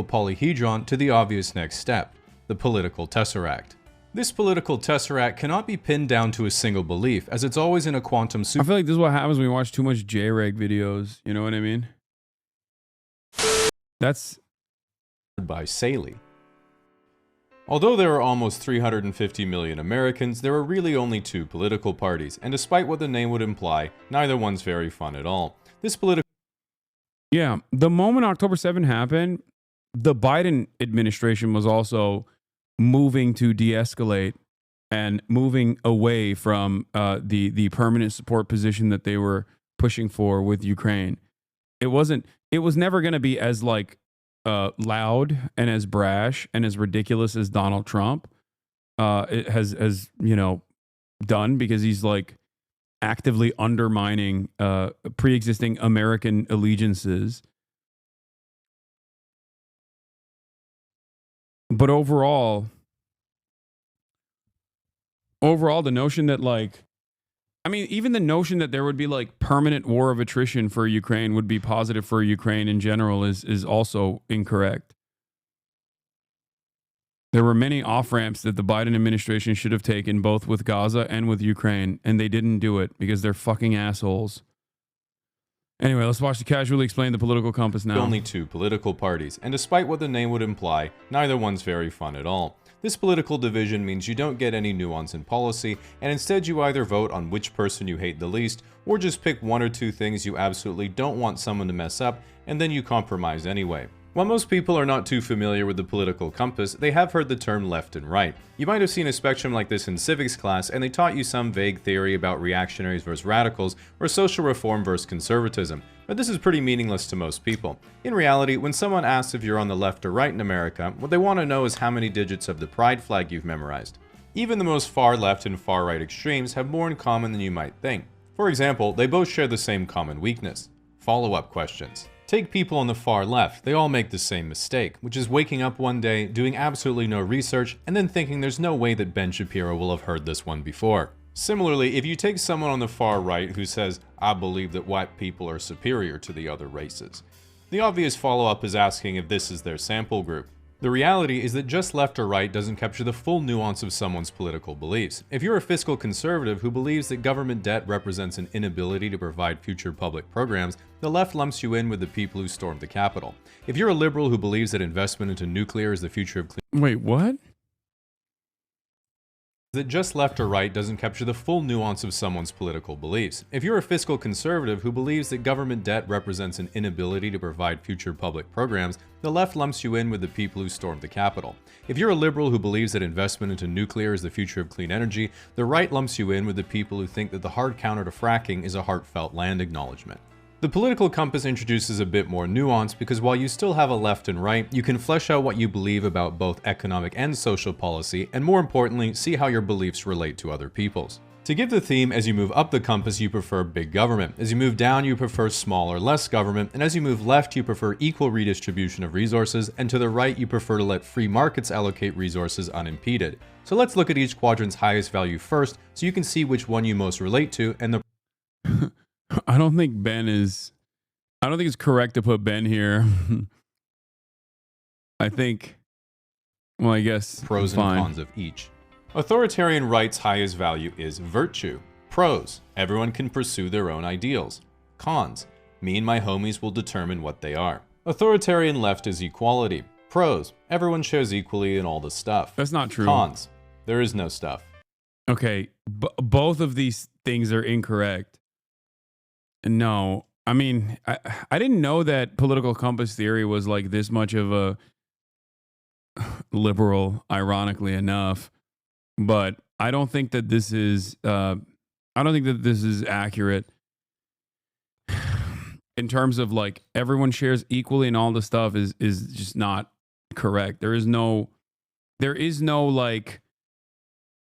polyhedron to the obvious next step, the political tesseract. This political tesseract cannot be pinned down to a single belief, as it's always in a quantum I feel like this is what happens when you watch too much J-Reg videos. You know what I mean? That's by Saley. Although there are almost 350 million Americans, there are really only two political parties, and despite what the name would imply, neither one's very fun at all. This political Yeah, the moment October 7 happened, the Biden administration was also moving to de-escalate and moving away from the permanent support position that they were pushing for with Ukraine. It was never going to be as like loud and as brash and as ridiculous as Donald Trump it has done, because he's like actively undermining pre-existing American allegiances. But overall, the notion that even the notion that there would be like permanent war of attrition for Ukraine would be positive for Ukraine in general is also incorrect. There were many off-ramps that the Biden administration should have taken, both with Gaza and with Ukraine, and they didn't do it because they're fucking assholes. Anyway, let's watch the Casually Explain the Political Compass now. Only two political parties, and despite what the name would imply, neither one's very fun at all. This political division means you don't get any nuance in policy, and instead you either vote on which person you hate the least, or just pick one or two things you absolutely don't want someone to mess up, and then you compromise anyway. While most people are not too familiar with the political compass, they have heard the term left and right. You might have seen a spectrum like this in civics class, and they taught you some vague theory about reactionaries versus radicals, or social reform versus conservatism, but this is pretty meaningless to most people. In reality, when someone asks if you're on the left or right in America, what they want to know is how many digits of the pride flag you've memorized. Even the most far left and far right extremes have more in common than you might think. For example, they both share the same common weakness: follow-up questions. Take people on the far left, they all make the same mistake, which is waking up one day, doing absolutely no research, and then thinking there's no way that Ben Shapiro will have heard this one before. Similarly, if you take someone on the far right who says, "I believe that white people are superior to the other races," the obvious follow-up is asking if this is their sample group. The reality is that just left or right doesn't capture the full nuance of someone's political beliefs. If you're a fiscal conservative who believes that government debt represents an inability to provide future public programs, the left lumps you in with the people who stormed the Capitol. If you're a liberal who believes that investment into nuclear is the future of clean... Wait, what? That just left or right doesn't capture the full nuance of someone's political beliefs. If you're a fiscal conservative who believes that government debt represents an inability to provide future public programs, the left lumps you in with the people who stormed the Capitol. If you're a liberal who believes that investment into nuclear is the future of clean energy, the right lumps you in with the people who think that the hard counter to fracking is a heartfelt land acknowledgement. The political compass introduces a bit more nuance because while you still have a left and right, you can flesh out what you believe about both economic and social policy, and more importantly, see how your beliefs relate to other people's. To give the theme, as you move up the compass, you prefer big government. As you move down, you prefer small or less government. And as you move left, you prefer equal redistribution of resources. And to the right, you prefer to let free markets allocate resources unimpeded. So let's look at each quadrant's highest value first, so you can see which one you most relate to and the... I don't think it's correct to put Ben here. I guess pros and cons of each. Authoritarian right's highest value is virtue. Pros: everyone can pursue their own ideals. Cons: me and my homies will determine what they are. Authoritarian left is equality. Pros: everyone shares equally in all the stuff. That's not true. Cons: there is no stuff. Okay, both of these things are incorrect. No, I mean, I didn't know that political compass theory was like this much of a liberal, ironically enough. But I don't think that this is accurate in terms of like everyone shares equally and all the stuff is just not correct. There is no like,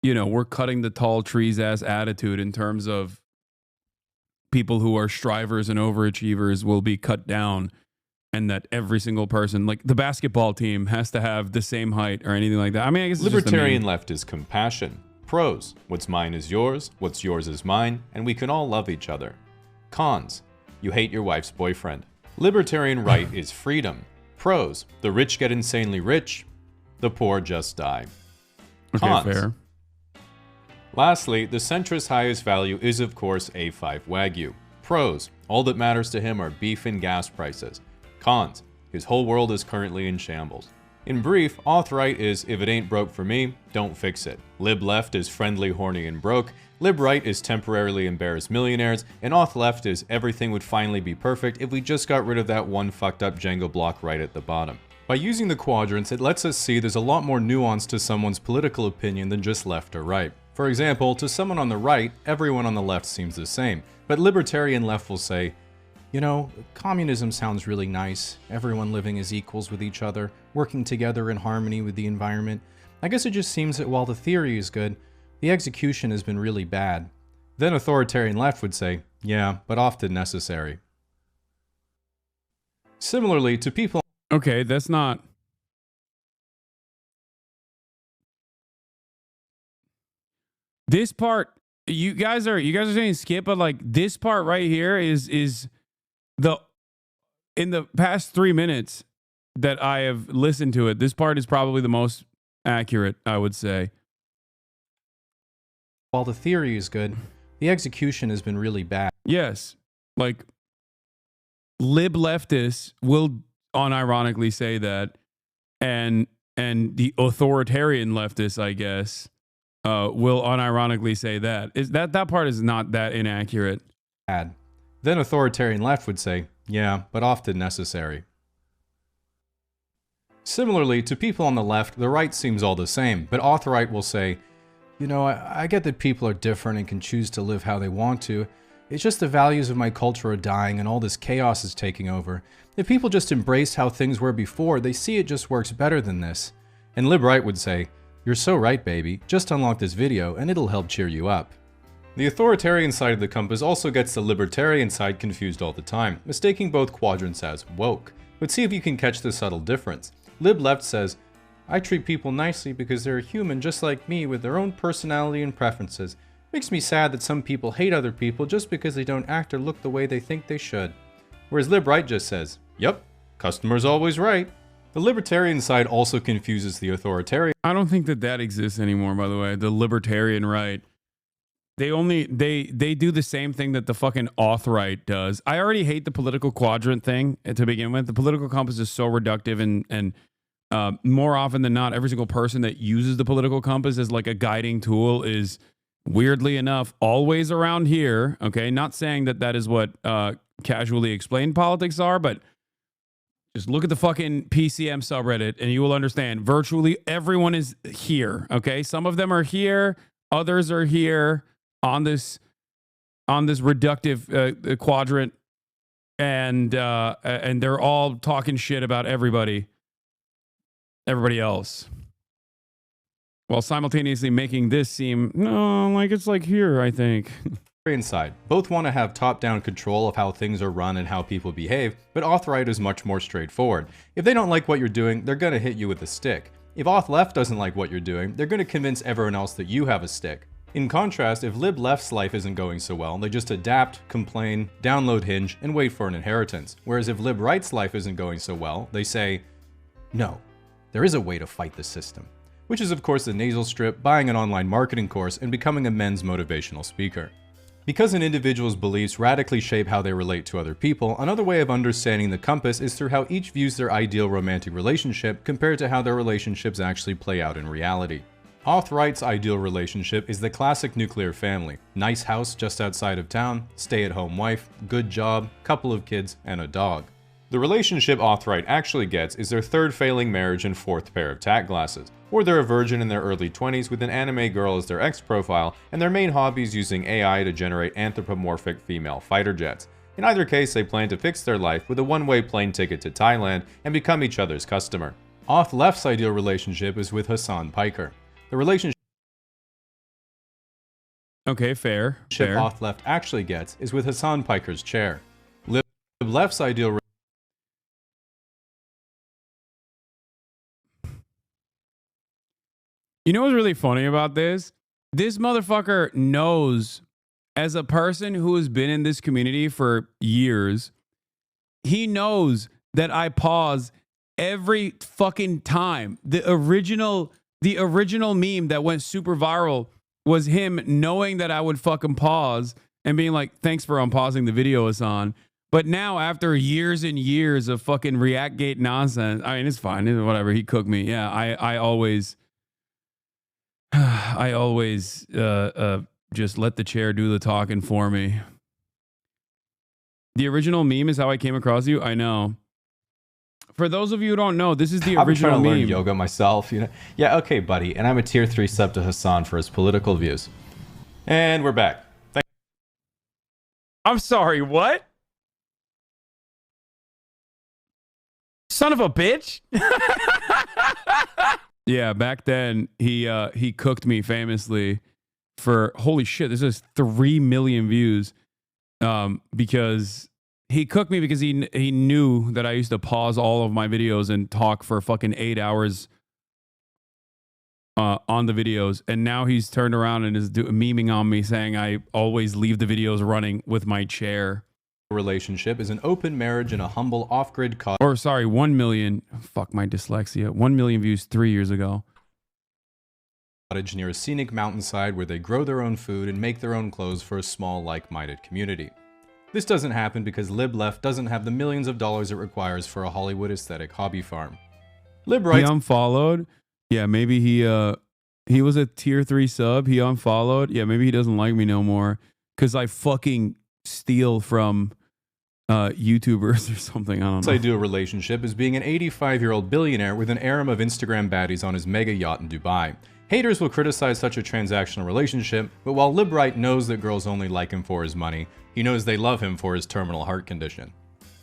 we're cutting the tall trees ass attitude in terms of people who are strivers and overachievers will be cut down, and that every single person, like the basketball team, has to have the same height or anything like that. I mean, I guess libertarian left is compassion. Pros: what's mine is yours, what's yours is mine, and we can all love each other. Cons: you hate your wife's boyfriend. Libertarian right is freedom. Pros: the rich get insanely rich, the poor just die. Okay, Cons: fair. lastly, the centrist's highest value is of course A5 Wagyu. Pros: all that matters to him are beef and gas prices. Cons: his whole world is currently in shambles. In brief, auth right is if it ain't broke for me, don't fix it. Lib left is friendly, horny, and broke. Lib right is temporarily embarrassed millionaires. And auth left is everything would finally be perfect if we just got rid of that one fucked up Jenga block right at the bottom. By using the quadrants, it lets us see there's a lot more nuance to someone's political opinion than just left or right. For example, to someone on the right, everyone on the left seems the same. But libertarian left will say, you know, communism sounds really nice. Everyone living as equals with each other, working together in harmony with the environment. I guess it just seems that while the theory is good, the execution has been really bad. Then authoritarian left would say, yeah, but often necessary. Similarly to people... Okay, that's not... This part, you guys are saying skip, but like this part right here is the... In the past 3 minutes that I have listened to it, this part is probably the most accurate, I would say. While the theory is good, the execution has been really bad. Yes. Like, lib leftists will unironically say that, and the authoritarian leftists, I guess, will unironically say that. That part is not that inaccurate. Then authoritarian left would say, yeah, but often necessary. Similarly, to people on the left, the right seems all the same, but auth right will say, you know, I get that people are different and can choose to live how they want to. It's just the values of my culture are dying and all this chaos is taking over. If people just embrace how things were before, they see it just works better than this. And lib right would say, you're so right, baby. Just unlock this video and it'll help cheer you up. The authoritarian side of the compass also gets the libertarian side confused all the time, mistaking both quadrants as woke. But see if you can catch the subtle difference. Lib left says, I treat people nicely because they're human just like me with their own personality and preferences. Makes me sad that some people hate other people just because they don't act or look the way they think they should. Whereas lib right just says, yep, customer's always right. The libertarian side also confuses the authoritarian. I don't think that exists anymore, by the way. The libertarian right. They do the same thing that the fucking auth right does. I already hate the political quadrant thing to begin with. The political compass is so reductive, and more often than not, every single person that uses the political compass as like a guiding tool is, weirdly enough, always around here. Okay, not saying that is what casually explained politics are, but just look at the fucking PCM subreddit and you will understand. Virtually everyone is here. Okay, some of them are here, others are here on this reductive quadrant, and they're all talking shit about everybody else, while simultaneously making this seem like it's like here, I think. Side. Both want to have top-down control of how things are run and how people behave, but auth right is much more straightforward. If they don't like what you're doing, they're going to hit you with a stick. If auth left doesn't like what you're doing, they're going to convince everyone else that you have a stick. In contrast, if lib left's life isn't going so well, they just adapt, complain, download Hinge, and wait for an inheritance. Whereas if lib right's life isn't going so well, they say, no, there is a way to fight the system. Which is of course the nasal strip, buying an online marketing course, and becoming a men's motivational speaker. Because an individual's beliefs radically shape how they relate to other people, another way of understanding the compass is through how each views their ideal romantic relationship compared to how their relationships actually play out in reality. Auth right's ideal relationship is the classic nuclear family. Nice house just outside of town, stay-at-home wife, good job, couple of kids, and a dog. The relationship auth right actually gets is their third failing marriage and fourth pair of tack glasses. Or they're a virgin in their early 20s with an anime girl as their ex-profile, and their main hobby is using AI to generate anthropomorphic female fighter jets. In either case, they plan to fix their life with a one-way plane ticket to Thailand and become each other's customer. Auth left's ideal relationship is with Hasan Piker. The relationship fair. auth left actually gets is with Hasan Piker's chair. Lib left's ideal You know what's really funny about this? This motherfucker knows, as a person who has been in this community for years, he knows that I pause every fucking time. The original meme that went super viral was him knowing that I would fucking pause and being like, thanks for unpausing the video, Hasan. But now, after years and years of fucking Reactgate nonsense, I mean, it's fine. It's whatever. He cooked me. Yeah, I always just let the chair do the talking for me. The original meme is how I came across you. I know. For those of you who don't know, this is the original meme. I've been trying to learn yoga myself, you know. Yeah, okay, buddy. And I'm a tier 3 sub to Hasan for his political views. And we're back. I'm sorry, what? Son of a bitch. Yeah, back then he cooked me famously for, holy shit, this is 3 million views. Because he cooked me because he knew that I used to pause all of my videos and talk for fucking 8 hours on the videos, and now he's turned around and is memeing on me saying I always leave the videos running with my chair. Relationship is an open marriage in a humble off-grid cottage. Or sorry, 1 million. Fuck my dyslexia. 1 million views 3 years ago. Cottage near a scenic mountainside where they grow their own food and make their own clothes for a small, like-minded community. This doesn't happen because Lib Left doesn't have the millions of dollars it requires for a Hollywood aesthetic hobby farm. Lib Right. He unfollowed. Yeah, maybe he was a tier 3 sub. He unfollowed. Yeah, maybe he doesn't like me no more because I fucking steal from YouTubers or something. I don't know. I do a relationship is being an 85-year-old billionaire with an harem of Instagram baddies on his mega yacht in Dubai. Haters will criticize such a transactional relationship, but while Lib Right knows that girls only like him for his money, he knows they love him for his terminal heart condition.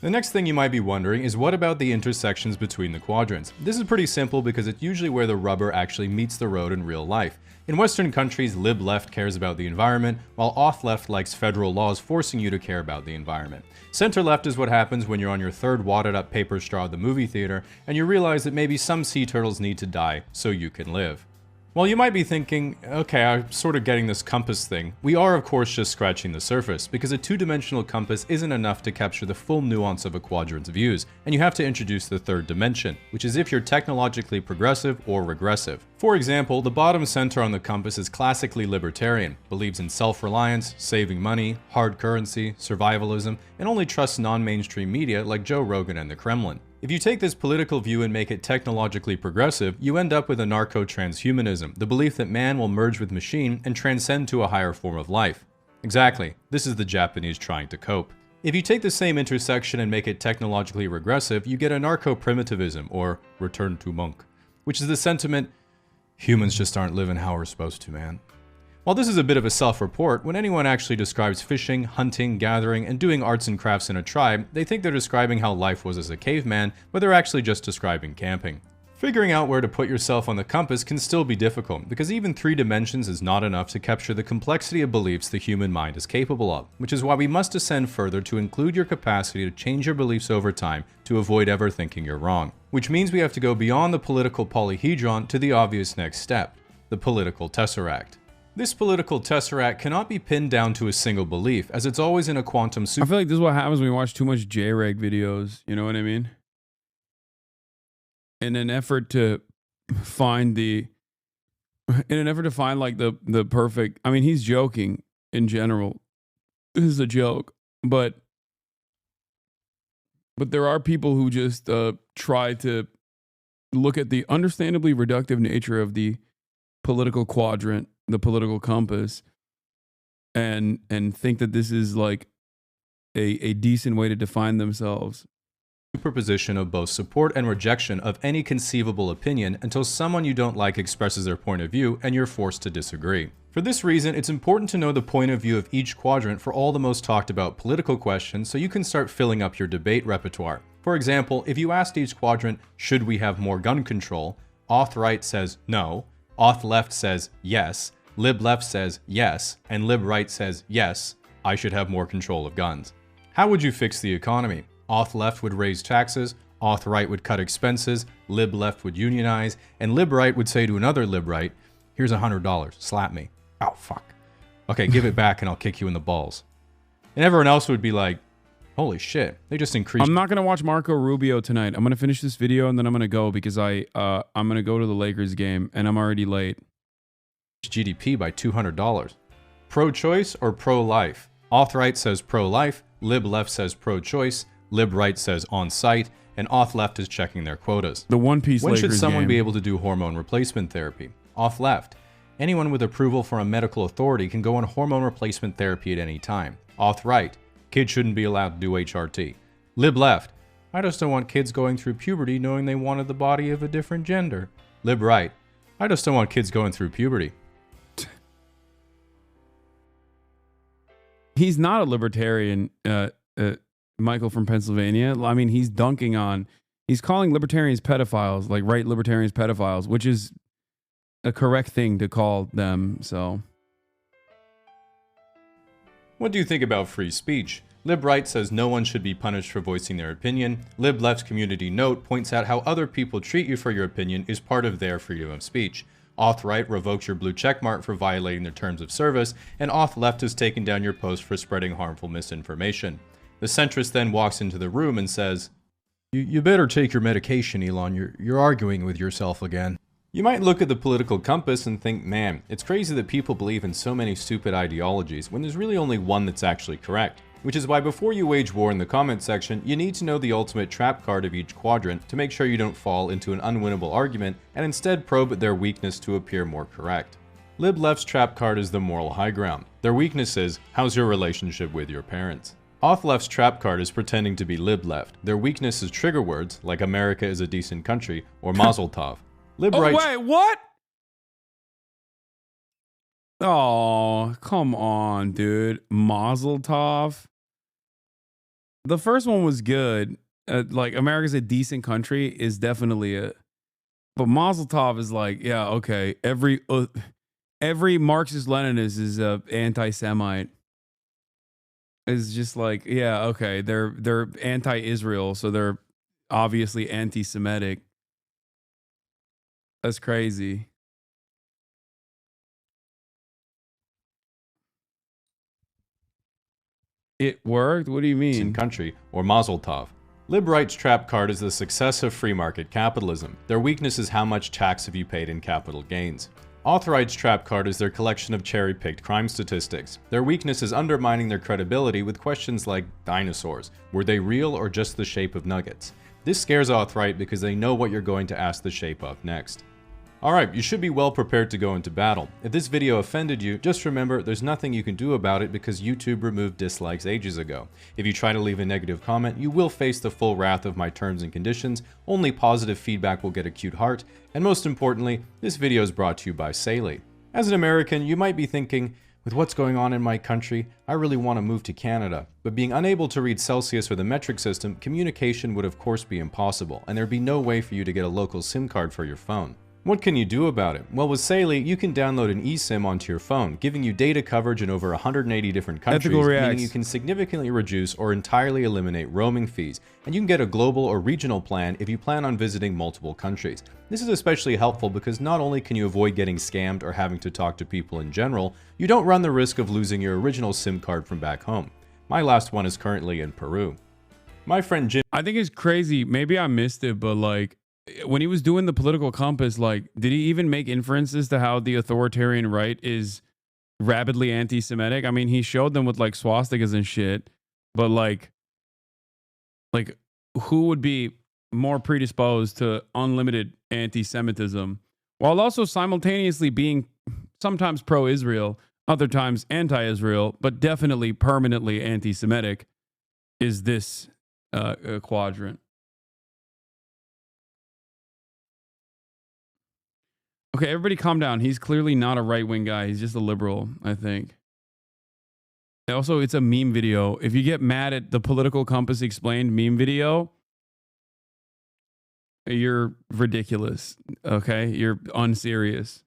The next thing you might be wondering is what about the intersections between the quadrants? This is pretty simple because it's usually where the rubber actually meets the road in real life. In Western countries, Lib Left cares about the environment, while Auth Left likes federal laws forcing you to care about the environment. Center Left is what happens when you're on your third wadded up paper straw at the movie theater and you realize that maybe some sea turtles need to die so you can live. While you might be thinking, okay, I'm sort of getting this compass thing, we are of course just scratching the surface, because a two-dimensional compass isn't enough to capture the full nuance of a quadrant's views, and you have to introduce the third dimension, which is if you're technologically progressive or regressive. For example, the bottom center on the compass is classically libertarian, believes in self-reliance, saving money, hard currency, survivalism, and only trusts non-mainstream media like Joe Rogan and the Kremlin. If you take this political view and make it technologically progressive, you end up with anarcho-transhumanism, the belief that man will merge with machine and transcend to a higher form of life. Exactly, this is the Japanese trying to cope. If you take the same intersection and make it technologically regressive, you get anarcho-primitivism, or return to monk, which is the sentiment, humans just aren't living how we're supposed to, man. While this is a bit of a self-report, when anyone actually describes fishing, hunting, gathering, and doing arts and crafts in a tribe, they think they're describing how life was as a caveman, but they're actually just describing camping. Figuring out where to put yourself on the compass can still be difficult, because even 3 dimensions is not enough to capture the complexity of beliefs the human mind is capable of, which is why we must ascend further to include your capacity to change your beliefs over time to avoid ever thinking you're wrong. Which means we have to go beyond the political polyhedron to the obvious next step, the political tesseract. This political tesseract cannot be pinned down to a single belief, as it's always in a quantum super. I feel like this is what happens when we watch too much J-Reg videos, you know what I mean? In an effort to find like the perfect, I mean, he's joking in general. This is a joke, but there are people who just try to look at the understandably reductive nature of the political quadrant, the political compass, and think that this is like a decent way to define themselves. Superposition of both support and rejection of any conceivable opinion until someone you don't like expresses their point of view and you're forced to disagree. For this reason, it's important to know the point of view of each quadrant for all the most talked about political questions so you can start filling up your debate repertoire. For example, if you asked each quadrant, should we have more gun control? Auth Right says no, Auth Left says yes, Lib Left says yes, and Lib Right says yes, I should have more control of guns. How would you fix the economy? Auth Left would raise taxes, Auth Right would cut expenses, Lib Left would unionize, and Lib Right would say to another Lib Right, here's $100, slap me. Oh, fuck. Okay, give it back and I'll kick you in the balls. And everyone else would be like, Holy shit, they just increased I'm not going to watch Marco Rubio tonight. I'm going to finish this video and then I'm going to go because I'm going to go to the Lakers game and I'm already late. GDP by $200. Pro-choice or pro-life? Auth-right says pro-life, lib-left says pro-choice, lib-right says on-site, and auth-left is checking their quotas. The One Piece When Lakers should someone game. be able to do hormone replacement therapy? Auth-left. Anyone with approval from a medical authority can go on hormone replacement therapy at any time. Auth-right. Kids shouldn't be allowed to do HRT. Lib-left. I just don't want kids going through puberty knowing they wanted the body of a different gender. Lib-right. I just don't want kids going through puberty. He's not a libertarian, Michael from Pennsylvania. I mean, he's calling libertarians pedophiles, like right libertarians pedophiles, which is a correct thing to call them, so. What do you think about free speech? Lib-right says no one should be punished for voicing their opinion. Lib-left's community note points out how other people treat you for your opinion is part of their freedom of speech. Auth-right revokes your blue checkmark for violating their terms of service, and auth-left has taken down your post for spreading harmful misinformation. The centrist then walks into the room and says, You better take your medication, Elon. You're arguing with yourself again. You might look at the political compass and think, man, it's crazy that people believe in so many stupid ideologies when there's really only one that's actually correct. Which is why before you wage war in the comment section, you need to know the ultimate trap card of each quadrant to make sure you don't fall into an unwinnable argument and instead probe their weakness to appear more correct. Lib-left's trap card is the moral high ground. Their weakness is, how's your relationship with your parents? Auth-left's trap card is pretending to be lib-left. Their weakness is trigger words, like America is a decent country, or Mazel Tov. Lib-right. Oh, wait, what? Oh, come on, dude. Mazel Tov. The first one was good. Like, America's a decent country is definitely a... But Mazel Tov is like, yeah, okay. Every Marxist-Leninist is a anti-Semite. It's just like, yeah, okay. They're anti-Israel, so they're obviously anti-Semitic. That's crazy. It worked? What do you mean? Country, or Mazel Tov. Lib-right's trap card is the success of free market capitalism. Their weakness is how much tax have you paid in capital gains. Auth-right's trap card is their collection of cherry-picked crime statistics. Their weakness is undermining their credibility with questions like dinosaurs. Were they real or just the shape of nuggets? This scares auth-right because they know what you're going to ask the shape of next. Alright, you should be well prepared to go into battle. If this video offended you, just remember there's nothing you can do about it because YouTube removed dislikes ages ago. If you try to leave a negative comment, you will face the full wrath of my terms and conditions, only positive feedback will get a cute heart, and most importantly, this video is brought to you by Saley. As an American, you might be thinking, with what's going on in my country, I really want to move to Canada. But being unable to read Celsius or the metric system, communication would of course be impossible, and there'd be no way for you to get a local SIM card for your phone. What can you do about it? Well, with Saley, you can download an eSIM onto your phone, giving you data coverage in over 180 different countries, meaning you can significantly reduce or entirely eliminate roaming fees, and you can get a global or regional plan if you plan on visiting multiple countries. This is especially helpful because not only can you avoid getting scammed or having to talk to people in general, you don't run the risk of losing your original SIM card from back home. My last one is currently in Peru. My friend Jim... I think it's crazy. Maybe I missed it, but like, when he was doing the political compass, like, did he even make inferences to how the authoritarian right is rabidly anti-Semitic? I mean, he showed them with like swastikas and shit, but like who would be more predisposed to unlimited anti-Semitism while also simultaneously being sometimes pro-Israel, other times anti-Israel, but definitely permanently anti-Semitic is this quadrant. Okay, everybody calm down. He's clearly not a right-wing guy. He's just a liberal, I think. Also, it's a meme video. If you get mad at the Political Compass Explained meme video, you're ridiculous, okay? You're unserious.